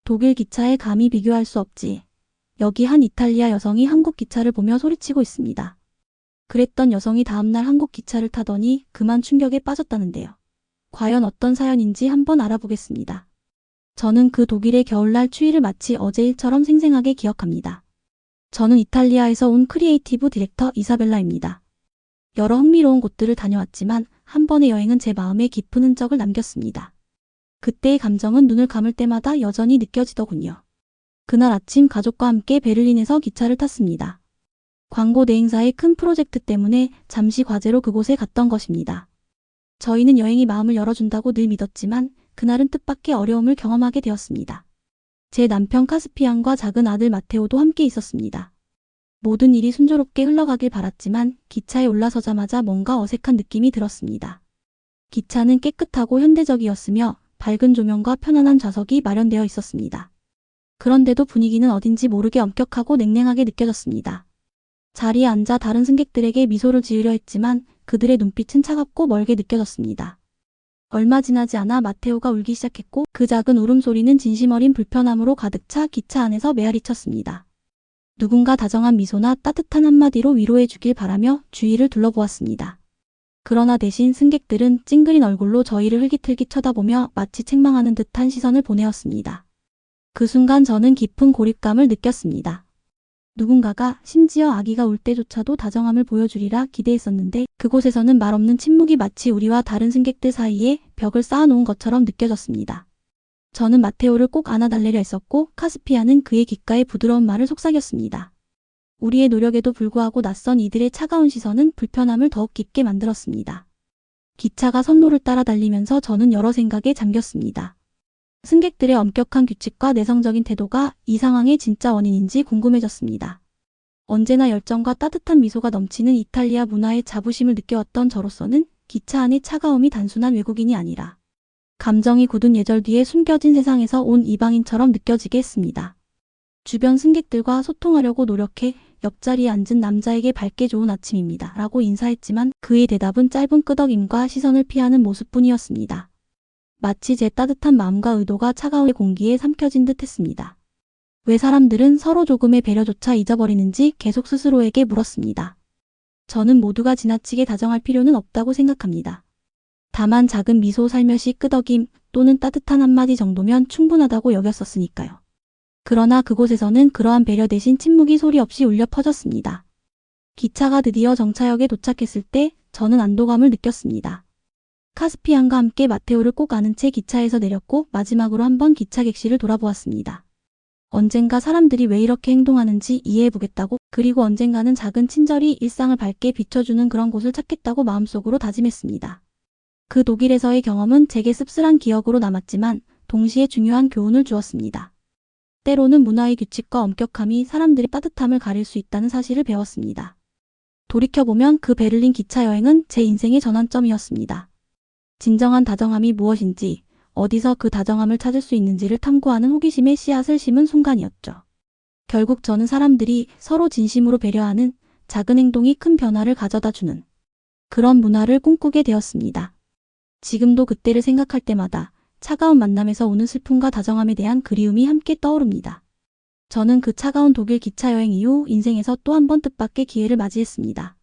독일 기차에 감히 비교할 수 없지. 여기 한 이탈리아 여성이 한국 기차를 보며 소리치고 있습니다. 그랬던 여성이 다음날 한국 기차를 타더니 그만 충격에 빠졌다는데요. 과연 어떤 사연인지 한번 알아보겠습니다. 저는 그 독일의 겨울날 추위를 마치 어제 일처럼 생생하게 기억합니다. 저는 이탈리아에서 온 크리에이티브 디렉터 이사벨라입니다. 여러 흥미로운 곳들을 다녀왔지만 한 번의 여행은 제 마음에 깊은 흔적을 남겼습니다. 그때의 감정은 눈을 감을 때마다 여전히 느껴지더군요. 그날 아침 가족과 함께 베를린에서 기차를 탔습니다. 광고 대행사의 큰 프로젝트 때문에 잠시 과제로 그곳에 갔던 것입니다. 저희는 여행이 마음을 열어준다고 늘 믿었지만 그날은 뜻밖의 어려움을 경험하게 되었습니다. 제 남편 카스피안과 작은 아들 마테오도 함께 있었습니다. 모든 일이 순조롭게 흘러가길 바랐지만 기차에 올라서자마자 뭔가 어색한 느낌이 들었습니다. 기차는 깨끗하고 현대적이었으며 밝은 조명과 편안한 좌석이 마련되어 있었습니다. 그런데도 분위기는 어딘지 모르게 엄격하고 냉랭하게 느껴졌습니다. 자리에 앉아 다른 승객들에게 미소를 지으려 했지만 그들의 눈빛은 차갑고 멀게 느껴졌습니다. 얼마 지나지 않아 마테오가 울기 시작했고 그 작은 울음소리는 진심 어린 불편함으로 가득 차 기차 안에서 메아리쳤습니다. 누군가 다정한 미소나 따뜻한 한마디로 위로해 주길 바라며 주위를 둘러보았습니다. 그러나 대신 승객들은 찡그린 얼굴로 저희를 흘깃흘깃 쳐다보며 마치 책망하는 듯한 시선을 보내었습니다. 그 순간 저는 깊은 고립감을 느꼈습니다. 누군가가 심지어 아기가 울 때조차도 다정함을 보여주리라 기대했었는데 그곳에서는 말없는 침묵이 마치 우리와 다른 승객들 사이에 벽을 쌓아놓은 것처럼 느껴졌습니다. 저는 마테오를 꼭 안아달래려 했었고 카스피아는 그의 귓가에 부드러운 말을 속삭였습니다. 우리의 노력에도 불구하고 낯선 이들의 차가운 시선은 불편함을 더욱 깊게 만들었습니다. 기차가 선로를 따라 달리면서 저는 여러 생각에 잠겼습니다. 승객들의 엄격한 규칙과 내성적인 태도가 이 상황의 진짜 원인인지 궁금해졌습니다. 언제나 열정과 따뜻한 미소가 넘치는 이탈리아 문화의 자부심을 느껴왔던 저로서는 기차 안의 차가움이 단순한 외국인이 아니라 감정이 굳은 예절 뒤에 숨겨진 세상에서 온 이방인처럼 느껴지게 했습니다. 주변 승객들과 소통하려고 노력해 옆자리에 앉은 남자에게 밝게 좋은 아침입니다 라고 인사했지만 그의 대답은 짧은 끄덕임과 시선을 피하는 모습뿐이었습니다. 마치 제 따뜻한 마음과 의도가 차가운 공기에 삼켜진 듯 했습니다. 왜 사람들은 서로 조금의 배려조차 잊어버리는지 계속 스스로에게 물었습니다. 저는 모두가 지나치게 다정할 필요는 없다고 생각합니다. 다만 작은 미소 살며시 끄덕임 또는 따뜻한 한마디 정도면 충분하다고 여겼었으니까요. 그러나 그곳에서는 그러한 배려 대신 침묵이 소리 없이 울려 퍼졌습니다. 기차가 드디어 정차역에 도착했을 때 저는 안도감을 느꼈습니다. 카스피안과 함께 마테오를 꼭 안은 채 기차에서 내렸고 마지막으로 한번 기차 객실을 돌아보았습니다. 언젠가 사람들이 왜 이렇게 행동하는지 이해해보겠다고 그리고 언젠가는 작은 친절이 일상을 밝게 비춰주는 그런 곳을 찾겠다고 마음속으로 다짐했습니다. 그 독일에서의 경험은 제게 씁쓸한 기억으로 남았지만 동시에 중요한 교훈을 주었습니다. 때로는 문화의 규칙과 엄격함이 사람들의 따뜻함을 가릴 수 있다는 사실을 배웠습니다. 돌이켜보면 그 베를린 기차 여행은 제 인생의 전환점이었습니다. 진정한 다정함이 무엇인지, 어디서 그 다정함을 찾을 수 있는지를 탐구하는 호기심의 씨앗을 심은 순간이었죠. 결국 저는 사람들이 서로 진심으로 배려하는 작은 행동이 큰 변화를 가져다 주는 그런 문화를 꿈꾸게 되었습니다. 지금도 그때를 생각할 때마다 차가운 만남에서 오는 슬픔과 다정함에 대한 그리움이 함께 떠오릅니다. 저는 그 차가운 독일 기차 여행 이후 인생에서 또 한 번 뜻밖의 기회를 맞이했습니다.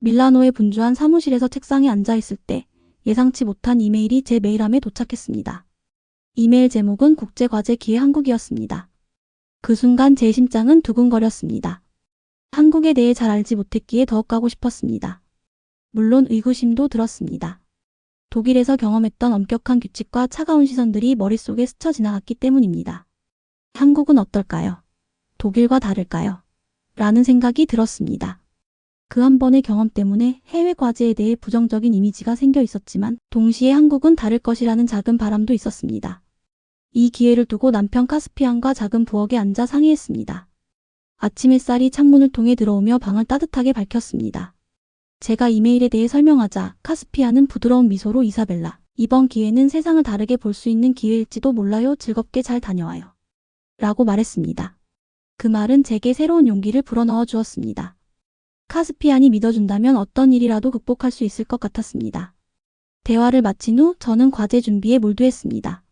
밀라노의 분주한 사무실에서 책상에 앉아있을 때 예상치 못한 이메일이 제 메일함에 도착했습니다. 이메일 제목은 국제과제 기회 한국이었습니다. 그 순간 제 심장은 두근거렸습니다. 한국에 대해 잘 알지 못했기에 더욱 가고 싶었습니다. 물론 의구심도 들었습니다. 독일에서 경험했던 엄격한 규칙과 차가운 시선들이 머릿속에 스쳐 지나갔기 때문입니다. 한국은 어떨까요? 독일과 다를까요? 라는 생각이 들었습니다. 그 한 번의 경험 때문에 해외 과제에 대해 부정적인 이미지가 생겨 있었지만 동시에 한국은 다를 것이라는 작은 바람도 있었습니다. 이 기회를 두고 남편 카스피안과 작은 부엌에 앉아 상의했습니다. 아침 햇살이 창문을 통해 들어오며 방을 따뜻하게 밝혔습니다. 제가 이메일에 대해 설명하자 카스피안은 부드러운 미소로 이사벨라, 이번 기회는 세상을 다르게 볼 수 있는 기회일지도 몰라요. 즐겁게 잘 다녀와요. 라고 말했습니다. 그 말은 제게 새로운 용기를 불어넣어 주었습니다. 카스피안이 믿어준다면 어떤 일이라도 극복할 수 있을 것 같았습니다. 대화를 마친 후 저는 과제 준비에 몰두했습니다.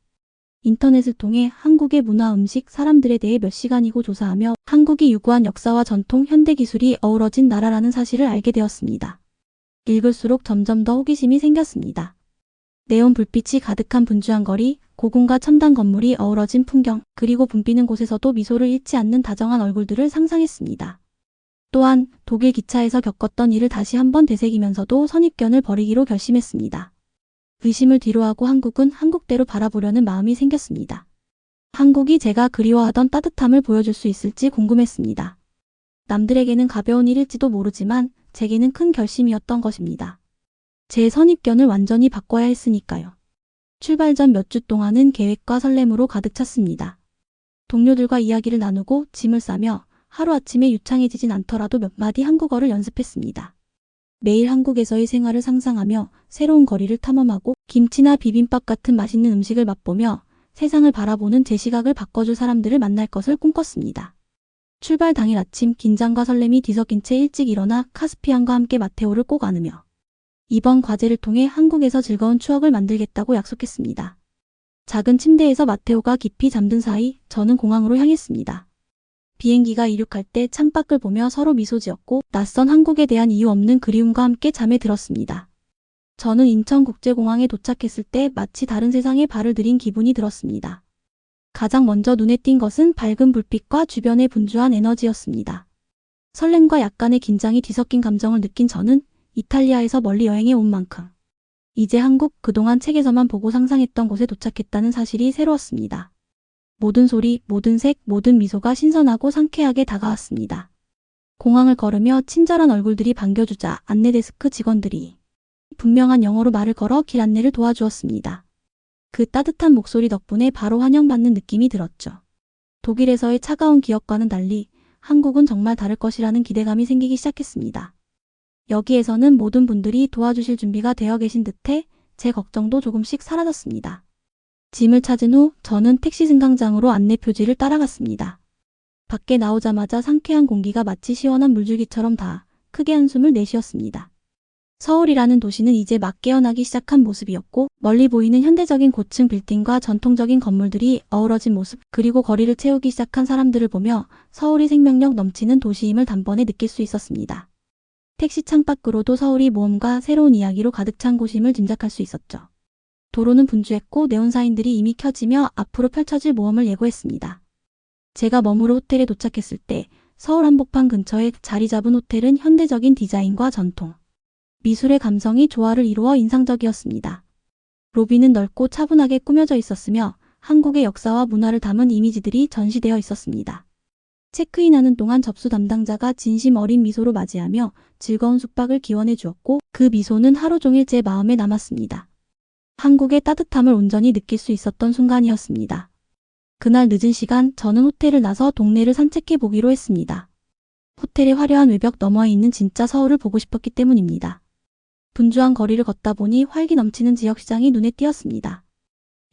인터넷을 통해 한국의 문화, 음식, 사람들에 대해 몇 시간이고 조사하며 한국이 유구한 역사와 전통, 현대 기술이 어우러진 나라라는 사실을 알게 되었습니다. 읽을수록 점점 더 호기심이 생겼습니다. 네온 불빛이 가득한 분주한 거리, 고궁과 첨단 건물이 어우러진 풍경, 그리고 붐비는 곳에서도 미소를 잃지 않는 다정한 얼굴들을 상상했습니다. 또한 독일 기차에서 겪었던 일을 다시 한번 되새기면서도 선입견을 버리기로 결심했습니다. 의심을 뒤로하고 한국은 한국대로 바라보려는 마음이 생겼습니다. 한국이 제가 그리워하던 따뜻함을 보여줄 수 있을지 궁금했습니다. 남들에게는 가벼운 일일지도 모르지만 제게는 큰 결심이었던 것입니다. 제 선입견을 완전히 바꿔야 했으니까요. 출발 전 몇 주 동안은 계획과 설렘으로 가득 찼습니다. 동료들과 이야기를 나누고 짐을 싸며 하루아침에 유창해지진 않더라도 몇 마디 한국어를 연습했습니다. 매일 한국에서의 생활을 상상하며 새로운 거리를 탐험하고 김치나 비빔밥 같은 맛있는 음식을 맛보며 세상을 바라보는 제 시각을 바꿔줄 사람들을 만날 것을 꿈꿨습니다. 출발 당일 아침 긴장과 설렘이 뒤섞인 채 일찍 일어나 카스피안과 함께 마테오를 꼭 안으며 이번 과제를 통해 한국에서 즐거운 추억을 만들겠다고 약속했습니다. 작은 침대에서 마테오가 깊이 잠든 사이 저는 공항으로 향했습니다. 비행기가 이륙할 때 창밖을 보며 서로 미소 지었고 낯선 한국에 대한 이유 없는 그리움과 함께 잠에 들었습니다. 저는 인천국제공항에 도착했을 때 마치 다른 세상에 발을 들인 기분이 들었습니다. 가장 먼저 눈에 띈 것은 밝은 불빛과 주변의 분주한 에너지였습니다. 설렘과 약간의 긴장이 뒤섞인 감정을 느낀 저는 이탈리아에서 멀리 여행해 온 만큼 이제 한국, 그동안 책에서만 보고 상상했던 곳에 도착했다는 사실이 새로웠습니다. 모든 소리, 모든 색, 모든 미소가 신선하고 상쾌하게 다가왔습니다. 공항을 걸으며 친절한 얼굴들이 반겨주자 안내데스크 직원들이 분명한 영어로 말을 걸어 길 안내를 도와주었습니다. 그 따뜻한 목소리 덕분에 바로 환영받는 느낌이 들었죠. 독일에서의 차가운 기억과는 달리 한국은 정말 다를 것이라는 기대감이 생기기 시작했습니다. 여기에서는 모든 분들이 도와주실 준비가 되어 계신 듯해 제 걱정도 조금씩 사라졌습니다. 짐을 찾은 후 저는 택시 승강장으로 안내 표지를 따라갔습니다. 밖에 나오자마자 상쾌한 공기가 마치 시원한 물줄기처럼 닿아 크게 한숨을 내쉬었습니다. 서울이라는 도시는 이제 막 깨어나기 시작한 모습이었고 멀리 보이는 현대적인 고층 빌딩과 전통적인 건물들이 어우러진 모습, 그리고 거리를 채우기 시작한 사람들을 보며 서울이 생명력 넘치는 도시임을 단번에 느낄 수 있었습니다. 택시 창밖으로도 서울이 모험과 새로운 이야기로 가득 찬 곳임을 짐작할 수 있었죠. 도로는 분주했고 네온사인들이 이미 켜지며 앞으로 펼쳐질 모험을 예고했습니다. 제가 머무르 호텔에 도착했을 때 서울 한복판 근처에 자리 잡은 호텔은 현대적인 디자인과 전통, 미술의 감성이 조화를 이루어 인상적이었습니다. 로비는 넓고 차분하게 꾸며져 있었으며 한국의 역사와 문화를 담은 이미지들이 전시되어 있었습니다. 체크인하는 동안 접수 담당자가 진심 어린 미소로 맞이하며 즐거운 숙박을 기원해 주었고 그 미소는 하루 종일 제 마음에 남았습니다. 한국의 따뜻함을 온전히 느낄 수 있었던 순간이었습니다. 그날 늦은 시간 저는 호텔을 나서 동네를 산책해 보기로 했습니다. 호텔의 화려한 외벽 너머에 있는 진짜 서울을 보고 싶었기 때문입니다. 분주한 거리를 걷다 보니 활기 넘치는 지역시장이 눈에 띄었습니다.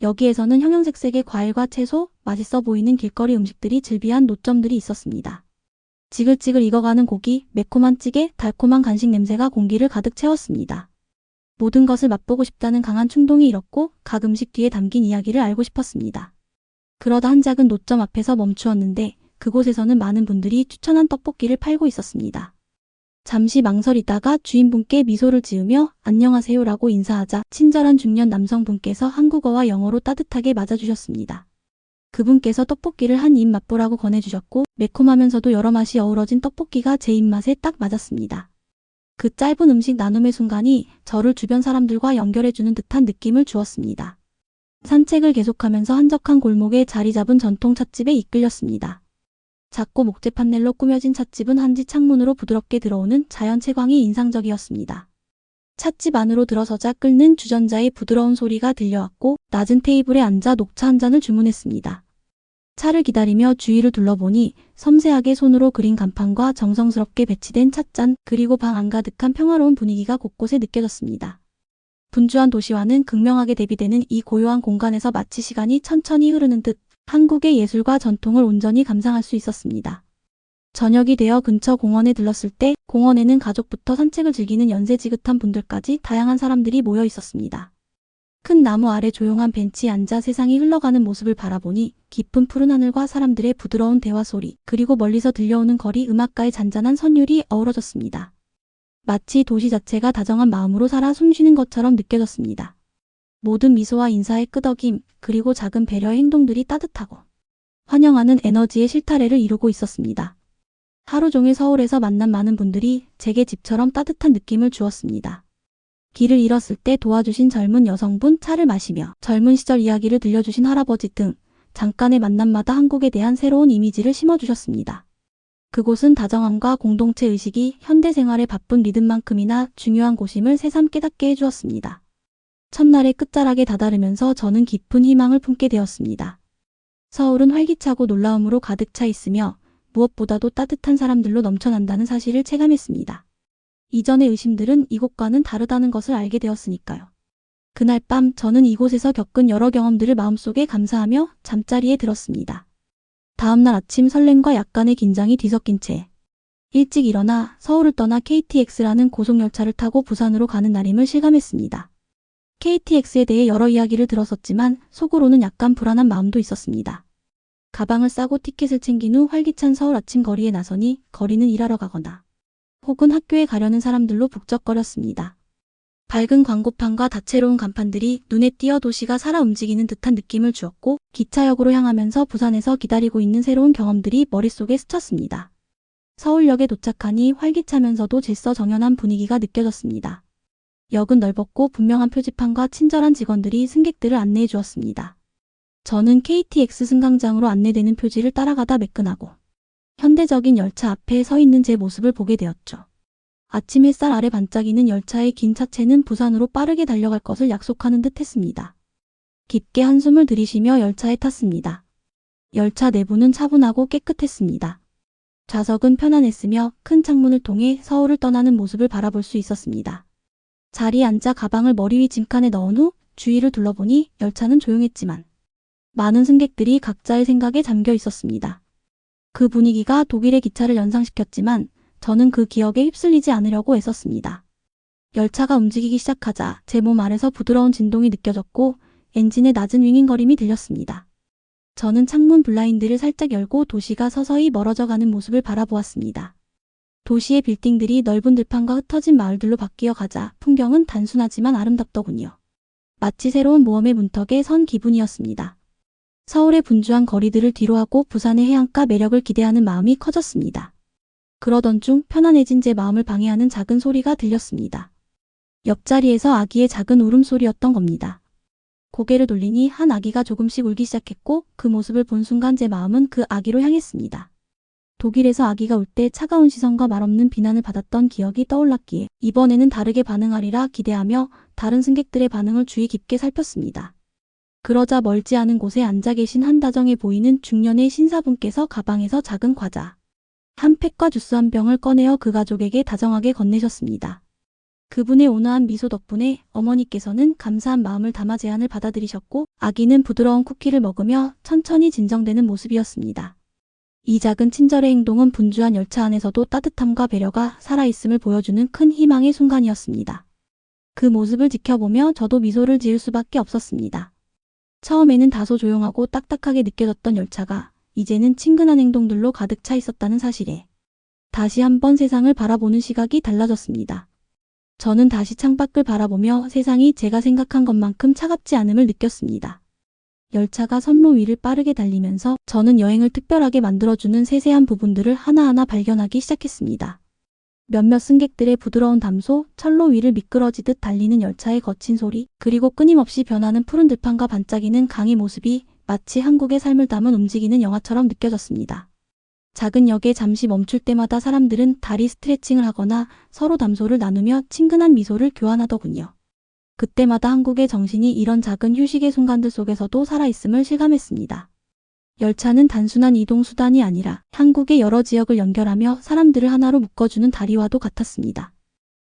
여기에서는 형형색색의 과일과 채소, 맛있어 보이는 길거리 음식들이 즐비한 노점들이 있었습니다. 지글지글 익어가는 고기, 매콤한 찌개, 달콤한 간식 냄새가 공기를 가득 채웠습니다. 모든 것을 맛보고 싶다는 강한 충동이 일었고 각 음식 뒤에 담긴 이야기를 알고 싶었습니다. 그러다 한 작은 노점 앞에서 멈추었는데 그곳에서는 많은 분들이 추천한 떡볶이를 팔고 있었습니다. 잠시 망설이다가 주인분께 미소를 지으며 안녕하세요라고 인사하자 친절한 중년 남성분께서 한국어와 영어로 따뜻하게 맞아주셨습니다. 그분께서 떡볶이를 한 입 맛보라고 권해주셨고 매콤하면서도 여러 맛이 어우러진 떡볶이가 제 입맛에 딱 맞았습니다. 그 짧은 음식 나눔의 순간이 저를 주변 사람들과 연결해주는 듯한 느낌을 주었습니다. 산책을 계속하면서 한적한 골목에 자리 잡은 전통 찻집에 이끌렸습니다. 작고 목재 판넬로 꾸며진 찻집은 한지 창문으로 부드럽게 들어오는 자연 채광이 인상적이었습니다. 찻집 안으로 들어서자 끓는 주전자의 부드러운 소리가 들려왔고 낮은 테이블에 앉아 녹차 한 잔을 주문했습니다. 차를 기다리며 주위를 둘러보니 섬세하게 손으로 그린 간판과 정성스럽게 배치된 찻잔, 그리고 방 안 가득한 평화로운 분위기가 곳곳에 느껴졌습니다. 분주한 도시와는 극명하게 대비되는 이 고요한 공간에서 마치 시간이 천천히 흐르는 듯 한국의 예술과 전통을 온전히 감상할 수 있었습니다. 저녁이 되어 근처 공원에 들렀을 때 공원에는 가족부터 산책을 즐기는 연세 지긋한 분들까지 다양한 사람들이 모여 있었습니다. 큰 나무 아래 조용한 벤치에 앉아 세상이 흘러가는 모습을 바라보니 깊은 푸른 하늘과 사람들의 부드러운 대화 소리, 그리고 멀리서 들려오는 거리 음악가의 잔잔한 선율이 어우러졌습니다. 마치 도시 자체가 다정한 마음으로 살아 숨쉬는 것처럼 느껴졌습니다. 모든 미소와 인사의 끄덕임, 그리고 작은 배려의 행동들이 따뜻하고 환영하는 에너지의 실타래를 이루고 있었습니다. 하루 종일 서울에서 만난 많은 분들이 제게 집처럼 따뜻한 느낌을 주었습니다. 길을 잃었을 때 도와주신 젊은 여성분, 차를 마시며 젊은 시절 이야기를 들려주신 할아버지 등 잠깐의 만남마다 한국에 대한 새로운 이미지를 심어주셨습니다. 그곳은 다정함과 공동체 의식이 현대 생활의 바쁜 리듬만큼이나 중요한 곳임을 새삼 깨닫게 해주었습니다. 첫날의 끝자락에 다다르면서 저는 깊은 희망을 품게 되었습니다. 서울은 활기차고 놀라움으로 가득 차 있으며 무엇보다도 따뜻한 사람들로 넘쳐난다는 사실을 체감했습니다. 이전의 의심들은 이곳과는 다르다는 것을 알게 되었으니까요. 그날 밤 저는 이곳에서 겪은 여러 경험들을 마음속에 감사하며 잠자리에 들었습니다. 다음날 아침 설렘과 약간의 긴장이 뒤섞인 채 일찍 일어나 서울을 떠나 KTX라는 고속열차를 타고 부산으로 가는 날임을 실감했습니다. KTX에 대해 여러 이야기를 들었었지만 속으로는 약간 불안한 마음도 있었습니다. 가방을 싸고 티켓을 챙긴 후 활기찬 서울 아침 거리에 나서니 거리는 일하러 가거나 혹은 학교에 가려는 사람들로 북적거렸습니다. 밝은 광고판과 다채로운 간판들이 눈에 띄어 도시가 살아 움직이는 듯한 느낌을 주었고 기차역으로 향하면서 부산에서 기다리고 있는 새로운 경험들이 머릿속에 스쳤습니다. 서울역에 도착하니 활기차면서도 질서 정연한 분위기가 느껴졌습니다. 역은 넓었고 분명한 표지판과 친절한 직원들이 승객들을 안내해 주었습니다. 저는 KTX 승강장으로 안내되는 표지를 따라가다 매끈하고 현대적인 열차 앞에 서 있는 제 모습을 보게 되었죠. 아침 햇살 아래 반짝이는 열차의 긴 차체는 부산으로 빠르게 달려갈 것을 약속하는 듯 했습니다. 깊게 한숨을 들이쉬며 열차에 탔습니다. 열차 내부는 차분하고 깨끗했습니다. 좌석은 편안했으며 큰 창문을 통해 서울을 떠나는 모습을 바라볼 수 있었습니다. 자리에 앉아 가방을 머리 위 짐칸에 넣은 후 주위를 둘러보니 열차는 조용했지만 많은 승객들이 각자의 생각에 잠겨 있었습니다. 그 분위기가 독일의 기차를 연상시켰지만 저는 그 기억에 휩쓸리지 않으려고 애썼습니다. 열차가 움직이기 시작하자 제 몸 아래서 부드러운 진동이 느껴졌고 엔진의 낮은 윙윙거림이 들렸습니다. 저는 창문 블라인드를 살짝 열고 도시가 서서히 멀어져 가는 모습을 바라보았습니다. 도시의 빌딩들이 넓은 들판과 흩어진 마을들로 바뀌어 가자 풍경은 단순하지만 아름답더군요. 마치 새로운 모험의 문턱에 선 기분이었습니다. 서울의 분주한 거리들을 뒤로하고 부산의 해안가 매력을 기대하는 마음이 커졌습니다. 그러던 중 편안해진 제 마음을 방해하는 작은 소리가 들렸습니다. 옆자리에서 아기의 작은 울음소리였던 겁니다. 고개를 돌리니 한 아기가 조금씩 울기 시작했고 그 모습을 본 순간 제 마음은 그 아기로 향했습니다. 독일에서 아기가 울 때 차가운 시선과 말없는 비난을 받았던 기억이 떠올랐기에 이번에는 다르게 반응하리라 기대하며 다른 승객들의 반응을 주의 깊게 살폈습니다. 그러자 멀지 않은 곳에 앉아 계신 한 다정해 보이는 중년의 신사분께서 가방에서 작은 과자 한 팩과 주스 한 병을 꺼내어 그 가족에게 다정하게 건네셨습니다. 그분의 온화한 미소 덕분에 어머니께서는 감사한 마음을 담아 제안을 받아들이셨고 아기는 부드러운 쿠키를 먹으며 천천히 진정되는 모습이었습니다. 이 작은 친절의 행동은 분주한 열차 안에서도 따뜻함과 배려가 살아있음을 보여주는 큰 희망의 순간이었습니다. 그 모습을 지켜보며 저도 미소를 지을 수밖에 없었습니다. 처음에는 다소 조용하고 딱딱하게 느껴졌던 열차가 이제는 친근한 행동들로 가득 차 있었다는 사실에 다시 한번 세상을 바라보는 시각이 달라졌습니다. 저는 다시 창밖을 바라보며 세상이 제가 생각한 것만큼 차갑지 않음을 느꼈습니다. 열차가 선로 위를 빠르게 달리면서 저는 여행을 특별하게 만들어주는 세세한 부분들을 하나하나 발견하기 시작했습니다. 몇몇 승객들의 부드러운 담소, 철로 위를 미끄러지듯 달리는 열차의 거친 소리, 그리고 끊임없이 변하는 푸른 들판과 반짝이는 강의 모습이 마치 한국의 삶을 담은 움직이는 영화처럼 느껴졌습니다. 작은 역에 잠시 멈출 때마다 사람들은 다리 스트레칭을 하거나 서로 담소를 나누며 친근한 미소를 교환하더군요. 그때마다 한국의 정신이 이런 작은 휴식의 순간들 속에서도 살아있음을 실감했습니다. 열차는 단순한 이동 수단이 아니라 한국의 여러 지역을 연결하며 사람들을 하나로 묶어주는 다리와도 같았습니다.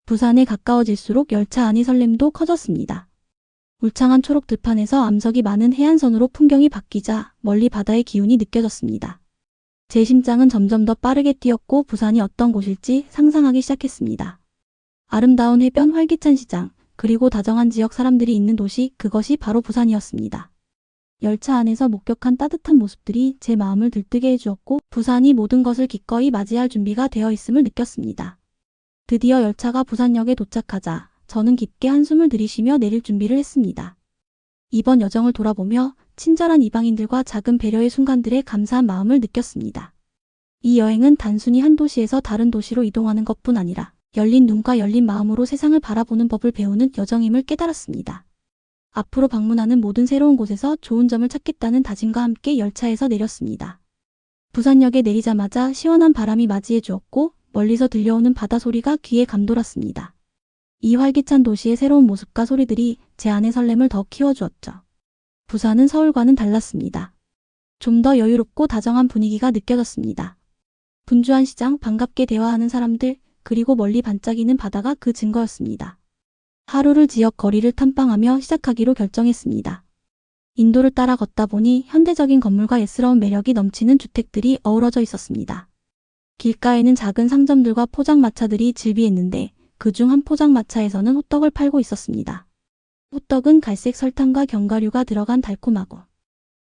부산에 가까워질수록 열차 안의 설렘도 커졌습니다. 울창한 초록 들판에서 암석이 많은 해안선으로 풍경이 바뀌자 멀리 바다의 기운이 느껴졌습니다. 제 심장은 점점 더 빠르게 뛰었고 부산이 어떤 곳일지 상상하기 시작했습니다. 아름다운 해변, 활기찬 시장, 그리고 다정한 지역 사람들이 있는 도시, 그것이 바로 부산이었습니다. 열차 안에서 목격한 따뜻한 모습들이 제 마음을 들뜨게 해주었고 부산이 모든 것을 기꺼이 맞이할 준비가 되어 있음을 느꼈습니다. 드디어 열차가 부산역에 도착하자 저는 깊게 한숨을 들이쉬며 내릴 준비를 했습니다. 이번 여정을 돌아보며 친절한 이방인들과 작은 배려의 순간들에 감사한 마음을 느꼈습니다. 이 여행은 단순히 한 도시에서 다른 도시로 이동하는 것뿐 아니라 열린 눈과 열린 마음으로 세상을 바라보는 법을 배우는 여정임을 깨달았습니다. 앞으로 방문하는 모든 새로운 곳에서 좋은 점을 찾겠다는 다짐과 함께 열차에서 내렸습니다. 부산역에 내리자마자 시원한 바람이 맞이해 주었고 멀리서 들려오는 바다 소리가 귀에 감돌았습니다. 이 활기찬 도시의 새로운 모습과 소리들이 제 안의 설렘을 더 키워주었죠. 부산은 서울과는 달랐습니다. 좀 더 여유롭고 다정한 분위기가 느껴졌습니다. 분주한 시장, 반갑게 대화하는 사람들, 그리고 멀리 반짝이는 바다가 그 증거였습니다. 하루를 지역 거리를 탐방하며 시작하기로 결정했습니다. 인도를 따라 걷다 보니 현대적인 건물과 예스러운 매력이 넘치는 주택들이 어우러져 있었습니다. 길가에는 작은 상점들과 포장마차들이 즐비했는데 그중 한 포장마차에서는 호떡을 팔고 있었습니다. 호떡은 갈색 설탕과 견과류가 들어간 달콤하고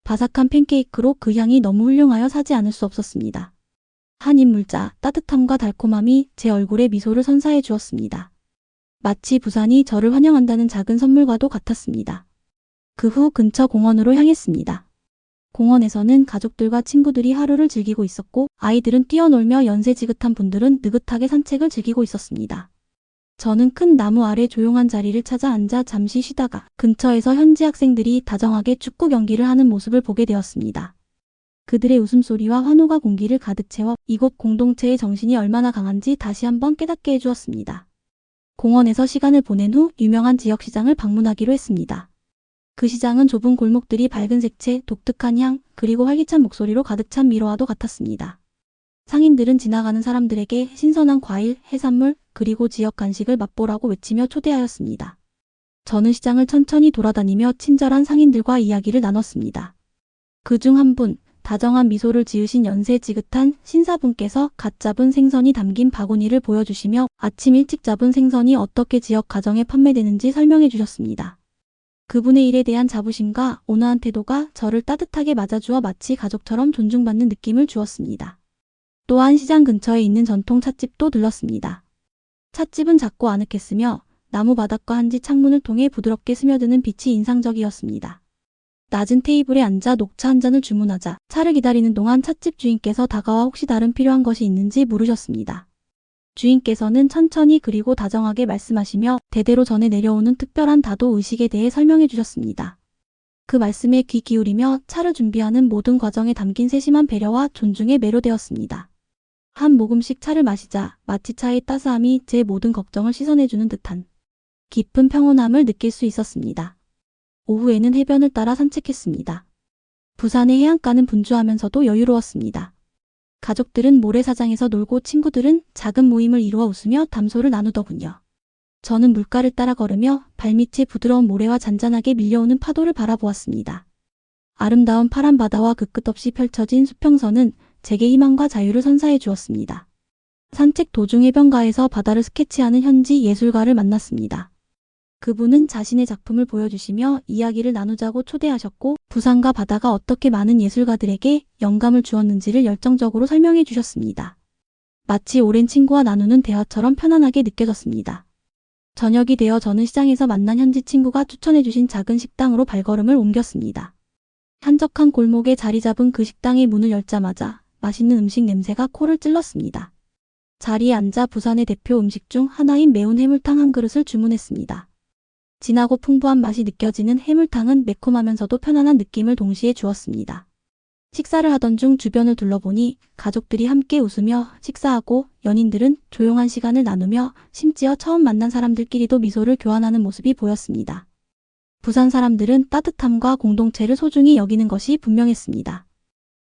바삭한 팬케이크로 그 향이 너무 훌륭하여 사지 않을 수 없었습니다. 한 입 물자 따뜻함과 달콤함이 제 얼굴에 미소를 선사해 주었습니다. 마치 부산이 저를 환영한다는 작은 선물과도 같았습니다. 그 후 근처 공원으로 향했습니다. 공원에서는 가족들과 친구들이 하루를 즐기고 있었고 아이들은 뛰어놀며 연세 지긋한 분들은 느긋하게 산책을 즐기고 있었습니다. 저는 큰 나무 아래 조용한 자리를 찾아 앉아 잠시 쉬다가 근처에서 현지 학생들이 다정하게 축구 경기를 하는 모습을 보게 되었습니다. 그들의 웃음소리와 환호가 공기를 가득 채워 이곳 공동체의 정신이 얼마나 강한지 다시 한번 깨닫게 해주었습니다. 공원에서 시간을 보낸 후 유명한 지역시장을 방문하기로 했습니다. 그 시장은 좁은 골목들이 밝은 색채, 독특한 향, 그리고 활기찬 목소리로 가득 찬 미로와도 같았습니다. 상인들은 지나가는 사람들에게 신선한 과일, 해산물, 그리고 지역 간식을 맛보라고 외치며 초대하였습니다. 저는 시장을 천천히 돌아다니며 친절한 상인들과 이야기를 나눴습니다. 그중 한 분, 다정한 미소를 지으신 연세 지긋한 신사분께서 갓 잡은 생선이 담긴 바구니를 보여주시며 아침 일찍 잡은 생선이 어떻게 지역 가정에 판매되는지 설명해 주셨습니다. 그분의 일에 대한 자부심과 온화한 태도가 저를 따뜻하게 맞아주어 마치 가족처럼 존중받는 느낌을 주었습니다. 또한 시장 근처에 있는 전통 찻집도 들렀습니다. 찻집은 작고 아늑했으며 나무 바닥과 한지 창문을 통해 부드럽게 스며드는 빛이 인상적이었습니다. 낮은 테이블에 앉아 녹차 한 잔을 주문하자 차를 기다리는 동안 찻집 주인께서 다가와 혹시 다른 필요한 것이 있는지 물으셨습니다. 주인께서는 천천히 그리고 다정하게 말씀하시며 대대로 전해 내려오는 특별한 다도 의식에 대해 설명해 주셨습니다. 그 말씀에 귀 기울이며 차를 준비하는 모든 과정에 담긴 세심한 배려와 존중에 매료되었습니다. 한 모금씩 차를 마시자 마치 차의 따스함이 제 모든 걱정을 씻어내주는 듯한 깊은 평온함을 느낄 수 있었습니다. 오후에는 해변을 따라 산책했습니다. 부산의 해안가는 분주하면서도 여유로웠습니다. 가족들은 모래사장에서 놀고 친구들은 작은 모임을 이루어 웃으며 담소를 나누더군요. 저는 물가를 따라 걸으며 발밑에 부드러운 모래와 잔잔하게 밀려오는 파도를 바라보았습니다. 아름다운 파란 바다와 그 끝없이 펼쳐진 수평선은 제게 희망과 자유를 선사해 주었습니다. 산책 도중 해변가에서 바다를 스케치하는 현지 예술가를 만났습니다. 그분은 자신의 작품을 보여주시며 이야기를 나누자고 초대하셨고 부산과 바다가 어떻게 많은 예술가들에게 영감을 주었는지를 열정적으로 설명해 주셨습니다. 마치 오랜 친구와 나누는 대화처럼 편안하게 느껴졌습니다. 저녁이 되어 저는 시장에서 만난 현지 친구가 추천해 주신 작은 식당으로 발걸음을 옮겼습니다. 한적한 골목에 자리 잡은 그 식당의 문을 열자마자 맛있는 음식 냄새가 코를 찔렀습니다. 자리에 앉아 부산의 대표 음식 중 하나인 매운 해물탕 한 그릇을 주문했습니다. 진하고 풍부한 맛이 느껴지는 해물탕은 매콤하면서도 편안한 느낌을 동시에 주었습니다. 식사를 하던 중 주변을 둘러보니 가족들이 함께 웃으며 식사하고 연인들은 조용한 시간을 나누며 심지어 처음 만난 사람들끼리도 미소를 교환하는 모습이 보였습니다. 부산 사람들은 따뜻함과 공동체를 소중히 여기는 것이 분명했습니다.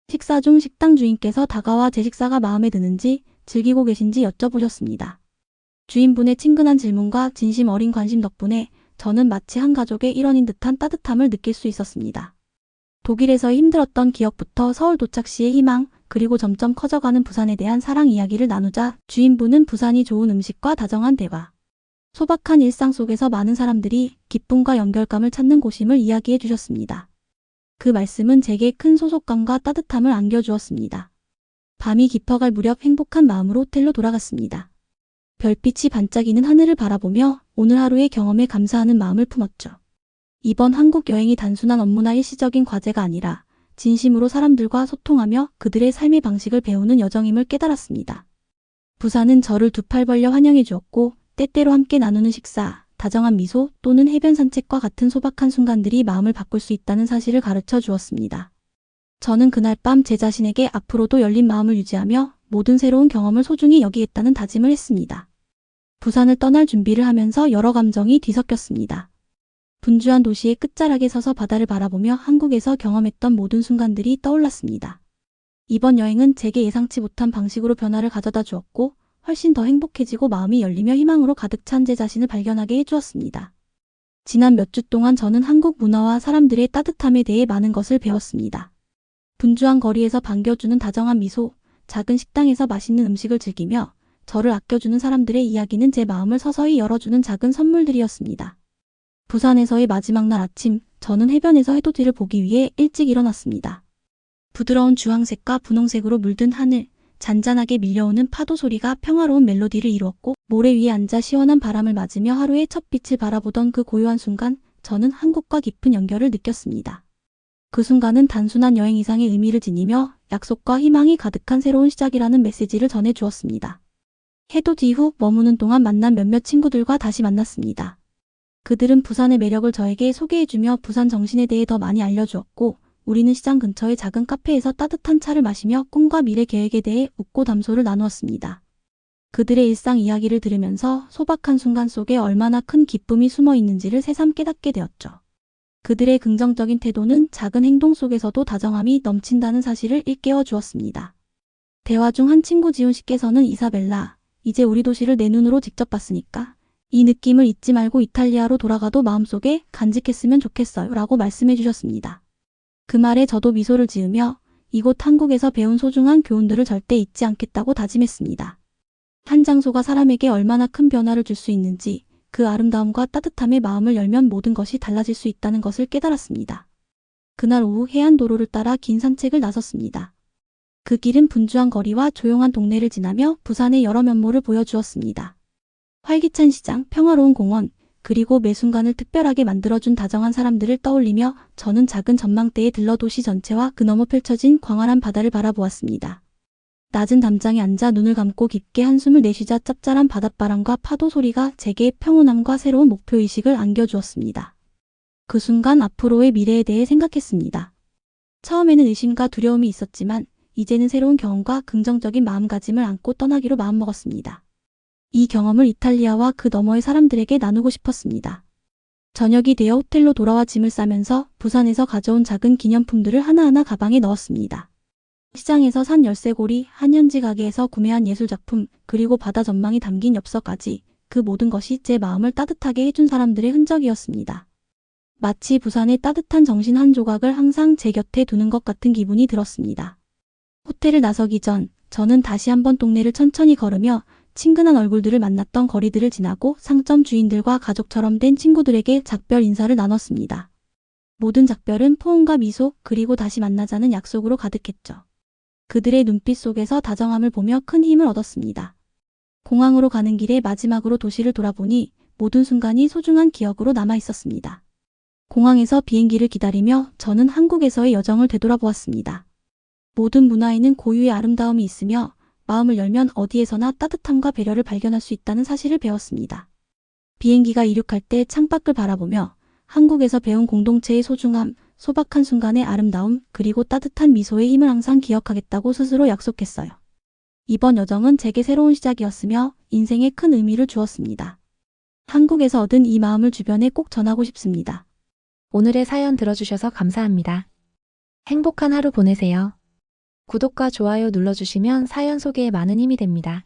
식사 중 식당 주인께서 다가와 제 식사가 마음에 드는지 즐기고 계신지 여쭤보셨습니다. 주인분의 친근한 질문과 진심 어린 관심 덕분에 저는 마치 한 가족의 일원인 듯한 따뜻함을 느낄 수 있었습니다. 독일에서 힘들었던 기억부터 서울 도착 시의 희망, 그리고 점점 커져가는 부산에 대한 사랑 이야기를 나누자 주인분은 부산이 좋은 음식과 다정한 대화, 소박한 일상 속에서 많은 사람들이 기쁨과 연결감을 찾는 곳임을 이야기해 주셨습니다. 그 말씀은 제게 큰 소속감과 따뜻함을 안겨주었습니다. 밤이 깊어갈 무렵 행복한 마음으로 호텔로 돌아갔습니다. 별빛이 반짝이는 하늘을 바라보며 오늘 하루의 경험에 감사하는 마음을 품었죠. 이번 한국 여행이 단순한 업무나 일시적인 과제가 아니라 진심으로 사람들과 소통하며 그들의 삶의 방식을 배우는 여정임을 깨달았습니다. 부산은 저를 두 팔 벌려 환영해 주었고 때때로 함께 나누는 식사, 다정한 미소 또는 해변 산책과 같은 소박한 순간들이 마음을 바꿀 수 있다는 사실을 가르쳐 주었습니다. 저는 그날 밤 제 자신에게 앞으로도 열린 마음을 유지하며 모든 새로운 경험을 소중히 여기겠다는 다짐을 했습니다. 부산을 떠날 준비를 하면서 여러 감정이 뒤섞였습니다. 분주한 도시의 끝자락에 서서 바다를 바라보며 한국에서 경험했던 모든 순간들이 떠올랐습니다. 이번 여행은 제게 예상치 못한 방식으로 변화를 가져다 주었고 훨씬 더 행복해지고 마음이 열리며 희망으로 가득 찬 제 자신을 발견하게 해주었습니다. 지난 몇 주 동안 저는 한국 문화와 사람들의 따뜻함에 대해 많은 것을 배웠습니다. 분주한 거리에서 반겨주는 다정한 미소, 작은 식당에서 맛있는 음식을 즐기며 저를 아껴주는 사람들의 이야기는 제 마음을 서서히 열어주는 작은 선물들이었습니다. 부산에서의 마지막 날 아침, 저는 해변에서 해돋이를 보기 위해 일찍 일어났습니다. 부드러운 주황색과 분홍색으로 물든 하늘, 잔잔하게 밀려오는 파도 소리가 평화로운 멜로디를 이루었고 모래 위에 앉아 시원한 바람을 맞으며 하루의 첫 빛을 바라보던 그 고요한 순간 저는 한국과 깊은 연결을 느꼈습니다. 그 순간은 단순한 여행 이상의 의미를 지니며 약속과 희망이 가득한 새로운 시작이라는 메시지를 전해 주었습니다. 해돋이 이후 머무는 동안 만난 몇몇 친구들과 다시 만났습니다. 그들은 부산의 매력을 저에게 소개해주며 부산 정신에 대해 더 많이 알려주었고 우리는 시장 근처의 작은 카페에서 따뜻한 차를 마시며 꿈과 미래 계획에 대해 웃고 담소를 나누었습니다. 그들의 일상 이야기를 들으면서 소박한 순간 속에 얼마나 큰 기쁨이 숨어 있는지를 새삼 깨닫게 되었죠. 그들의 긍정적인 태도는 작은 행동 속에서도 다정함이 넘친다는 사실을 일깨워 주었습니다. 대화 중 한 친구 지훈 씨께서는 이사벨라, 이제 우리 도시를 내 눈으로 직접 봤으니까 이 느낌을 잊지 말고 이탈리아로 돌아가도 마음속에 간직했으면 좋겠어요 라고 말씀해 주셨습니다. 그 말에 저도 미소를 지으며 이곳 한국에서 배운 소중한 교훈들을 절대 잊지 않겠다고 다짐했습니다. 한 장소가 사람에게 얼마나 큰 변화를 줄 수 있는지 그 아름다움과 따뜻함에 마음을 열면 모든 것이 달라질 수 있다는 것을 깨달았습니다. 그날 오후 해안도로를 따라 긴 산책을 나섰습니다. 그 길은 분주한 거리와 조용한 동네를 지나며 부산의 여러 면모를 보여주었습니다. 활기찬 시장, 평화로운 공원, 그리고 매 순간을 특별하게 만들어준 다정한 사람들을 떠올리며 저는 작은 전망대에 들러 도시 전체와 그 너머 펼쳐진 광활한 바다를 바라보았습니다. 낮은 담장에 앉아 눈을 감고 깊게 한숨을 내쉬자 짭짤한 바닷바람과 파도 소리가 제게 평온함과 새로운 목표의식을 안겨주었습니다. 그 순간 앞으로의 미래에 대해 생각했습니다. 처음에는 의심과 두려움이 있었지만 이제는 새로운 경험과 긍정적인 마음가짐을 안고 떠나기로 마음먹었습니다. 이 경험을 이탈리아와 그 너머의 사람들에게 나누고 싶었습니다. 저녁이 되어 호텔로 돌아와 짐을 싸면서 부산에서 가져온 작은 기념품들을 하나하나 가방에 넣었습니다. 시장에서 산 열쇠고리, 한현지 가게에서 구매한 예술작품, 그리고 바다 전망이 담긴 엽서까지 그 모든 것이 제 마음을 따뜻하게 해준 사람들의 흔적이었습니다. 마치 부산의 따뜻한 정신 한 조각을 항상 제 곁에 두는 것 같은 기분이 들었습니다. 호텔을 나서기 전 저는 다시 한번 동네를 천천히 걸으며 친근한 얼굴들을 만났던 거리들을 지나고 상점 주인들과 가족처럼 된 친구들에게 작별 인사를 나눴습니다. 모든 작별은 포옹과 미소 그리고 다시 만나자는 약속으로 가득했죠. 그들의 눈빛 속에서 다정함을 보며 큰 힘을 얻었습니다. 공항으로 가는 길에 마지막으로 도시를 돌아보니 모든 순간이 소중한 기억으로 남아 있었습니다. 공항에서 비행기를 기다리며 저는 한국에서의 여정을 되돌아보았습니다. 모든 문화에는 고유의 아름다움이 있으며 마음을 열면 어디에서나 따뜻함과 배려를 발견할 수 있다는 사실을 배웠습니다. 비행기가 이륙할 때 창밖을 바라보며 한국에서 배운 공동체의 소중함, 소박한 순간의 아름다움, 그리고 따뜻한 미소의 힘을 항상 기억하겠다고 스스로 약속했어요. 이번 여정은 제게 새로운 시작이었으며 인생에 큰 의미를 주었습니다. 한국에서 얻은 이 마음을 주변에 꼭 전하고 싶습니다. 오늘의 사연 들어주셔서 감사합니다. 행복한 하루 보내세요. 구독과 좋아요 눌러주시면 사연 소개에 많은 힘이 됩니다.